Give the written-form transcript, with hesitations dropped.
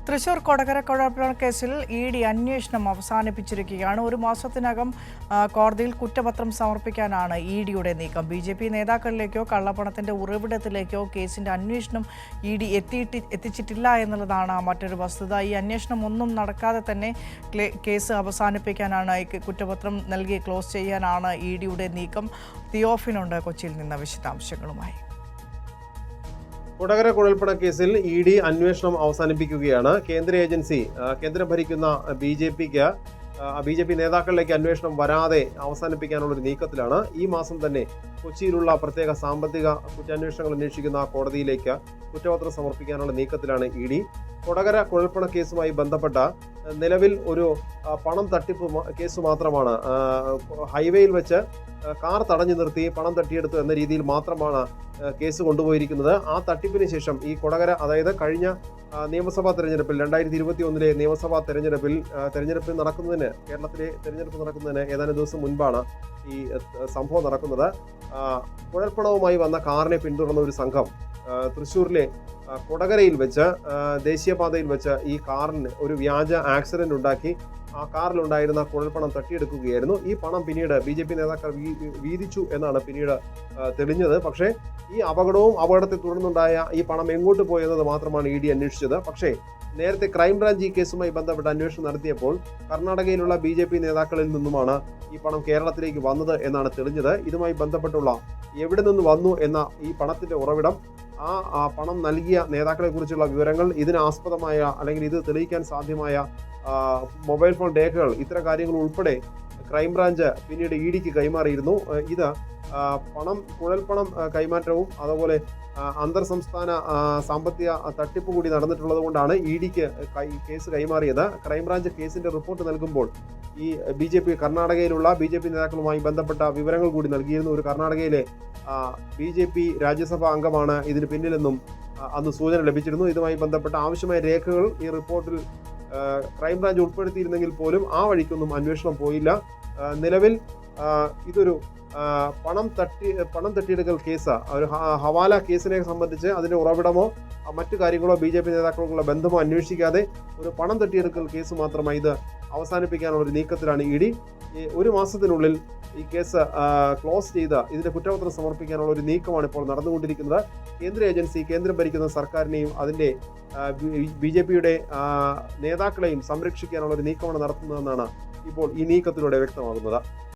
തൃശൂർ കൊടകര കുഴൽപ്പണ കേസിൽ ഇഡി അന്വേഷണം അവസാനിപ്പിച്ചിരിക്കുകയാണ്. ഒരു മാസത്തിനകം കോടതിയിൽ കുറ്റപത്രം സമർപ്പിക്കാനാണ് ഇഡിയുടെ നീക്കം. ബി.ജെ.പി നേതാക്കളിലേക്കോ കള്ളപ്പണത്തിന്റെ ഉറവിടത്തിലേക്കോ കേസിന്റെ അന്വേഷണം ഇഡി എത്തിച്ചിട്ടില്ല എന്നുള്ളതാണ് മറ്റൊരു വസ്തുത. ഈ അന്വേഷണം ഒന്നും നടക്കാതെ തന്നെ കേസ് അവസാനിപ്പിക്കാനാണ്, കുറ്റപത്രം നൽകി ക്ലോസ് ചെയ്യാനാണ് ഇഡിയുടെ നീക്കം. തിയോഫിനുണ്ട് കൊച്ചിയിൽ നിന്ന് വിശദാംശങ്ങളുമായി. കൊടകര കുഴൽപ്പണ കേസിൽ ഇഡി അന്വേഷണം അവസാനിപ്പിക്കുകയാണ്. കേന്ദ്ര ഏജൻസി കേന്ദ്രം ഭരിക്കുന്ന ബി.ജെ.പി നേതാക്കളിലേക്ക് അന്വേഷണം വരാതെ അവസാനിപ്പിക്കാനുള്ളൊരു നീക്കത്തിലാണ്. ഈ മാസം തന്നെ കൊച്ചിയിലുള്ള പ്രത്യേക സാമ്പത്തിക കുറ്റാന്വേഷണങ്ങൾ അന്വേഷിക്കുന്ന കോടതിയിലേക്ക് കുറ്റപത്രം സമർപ്പിക്കാനുള്ള നീക്കത്തിലാണ് ഇഡി. കൊടകര കുഴൽപ്പണ കേസുമായി ബന്ധപ്പെട്ട നിലവിൽ ഒരു പണം തട്ടിപ്പ് കേസ് മാത്രമാണ്. ഹൈവേയിൽ വെച്ച് കാർ തടഞ്ഞു നിർത്തി പണം തട്ടിയെടുത്തു എന്ന രീതിയിൽ മാത്രമാണ് കേസ് കൊണ്ടുപോയിരിക്കുന്നത്. ആ തട്ടിപ്പിന് ശേഷം ഈ കൊടകര, അതായത് കഴിഞ്ഞ നിയമസഭാ തെരഞ്ഞെടുപ്പിൽ 2021 നിയമസഭാ തെരഞ്ഞെടുപ്പ് നടക്കുന്നതിന്, കേരളത്തിലെ തെരഞ്ഞെടുപ്പ് നടക്കുന്നതിന് ഏതാനും ദിവസം മുൻപാണ് ഈ സംഭവം നടക്കുന്നത്. കുഴൽപ്പണവുമായി വന്ന കാറിനെ പിന്തുടർന്ന ഒരു സംഘം തൃശ്ശൂരിലെ കൊടകരയിൽ വെച്ച്, ദേശീയപാതയിൽ വെച്ച് ഈ കാറിന് ഒരു വ്യാജ ആക്സിഡന്റ് ഉണ്ടാക്കി ആ കാറിലുണ്ടായിരുന്ന കുഴൽപ്പണം തട്ടിയെടുക്കുകയായിരുന്നു. ഈ പണം പിന്നീട് ബി.ജെ.പി നേതാക്കൾ വീതിച്ചു എന്നാണ് പിന്നീട് തെളിഞ്ഞത്. പക്ഷേ ഈ അപകടത്തെ തുടർന്നുണ്ടായ ഈ പണം എങ്ങോട്ട് പോയെന്നത് മാത്രമാണ് ഇഡി അന്വേഷിച്ചത്. പക്ഷേ നേരത്തെ ക്രൈംബ്രാഞ്ച് ഈ കേസുമായി ബന്ധപ്പെട്ട് അന്വേഷണം നടത്തിയപ്പോൾ കർണാടകയിലുള്ള ബി.ജെ.പി നേതാക്കളിൽ നിന്നുമാണ് ഈ പണം കേരളത്തിലേക്ക് വന്നത് എന്നാണ് തെളിഞ്ഞത്. ഇതുമായി ബന്ധപ്പെട്ടുള്ള എവിടെ നിന്ന് വന്നു എന്ന ഈ പണത്തിന്റെ ഉറവിടം, ആ പണം നൽകിയ നേതാക്കളെ കുറിച്ചുള്ള വിവരങ്ങൾ, ഇതിന് ആസ്പദമായ അല്ലെങ്കിൽ ഇത് തെളിയിക്കാൻ സാധ്യമായ മൊബൈൽ ഫോൺ രേഖകൾ, ഇത്തരം കാര്യങ്ങൾ ഉൾപ്പെടെ ക്രൈംബ്രാഞ്ച് പിന്നീട് ഇഡിക്ക് കൈമാറിയിരുന്നു. ഇത് കുഴൽപ്പണം കൈമാറ്റവും അതുപോലെ അന്തർ സംസ്ഥാന സാമ്പത്തിക തട്ടിപ്പ് കൂടി നടന്നിട്ടുള്ളത് കൊണ്ടാണ് ഇഡിക്ക് കേസ് കൈമാറിയത്. ക്രൈംബ്രാഞ്ച് കേസിന്റെ റിപ്പോർട്ട് നൽകുമ്പോൾ ഈ കർണാടകയിലുള്ള ബി.ജെ.പി നേതാക്കളുമായി ബന്ധപ്പെട്ട വിവരങ്ങൾ കൂടി നൽകിയിരുന്നു. ഒരു കർണാടകയിലെ ബി.ജെ.പി രാജ്യസഭാ അംഗമാണ് ഇതിന് പിന്നിലെന്നും അന്ന് സൂചന ലഭിച്ചിരുന്നു. ഇതുമായി ബന്ധപ്പെട്ട ആവശ്യമായ രേഖകൾ ഈ റിപ്പോർട്ടിൽ ക്രൈംബ്രാഞ്ച് ഉൾപ്പെടുത്തിയിരുന്നെങ്കിൽ പോലും ആ വഴിക്കൊന്നും അന്വേഷണം പോയില്ല. നിലവിൽ ഇതൊരു പണം തട്ടിയെടുക്കൽ കേസ്, ഒരു ഹവാല കേസിനെ സംബന്ധിച്ച് അതിന്റെ ഉറവിടമോ മറ്റു കാര്യങ്ങളോ ബി.ജെ.പി നേതാക്കളുള്ള ബന്ധമോ അന്വേഷിക്കാതെ ഒരു പണം തട്ടിയെടുക്കൽ കേസ് മാത്രമായി ഇത് അവസാനിപ്പിക്കാനുള്ള ഒരു നീക്കത്തിലാണ് ഇഡി. ഒരു മാസത്തിനുള്ളിൽ ഈ കേസ് ക്ലോസ് ചെയ്ത് ഇതിന്റെ കുറ്റപത്രം സമർപ്പിക്കാനുള്ള ഒരു നീക്കമാണ് ഇപ്പോൾ നടന്നുകൊണ്ടിരിക്കുന്നത്. കേന്ദ്ര ഏജൻസി, കേന്ദ്രം ഭരിക്കുന്ന സർക്കാരിനെയും അതിന്റെ ബി.ജെ.പിയുടെ നേതാക്കളെയും സംരക്ഷിക്കാനുള്ള ഒരു നീക്കമാണ് നടത്തുന്നതെന്നാണ് ഇപ്പോൾ ഈ നീക്കത്തിലൂടെ വ്യക്തമാകുന്നത്.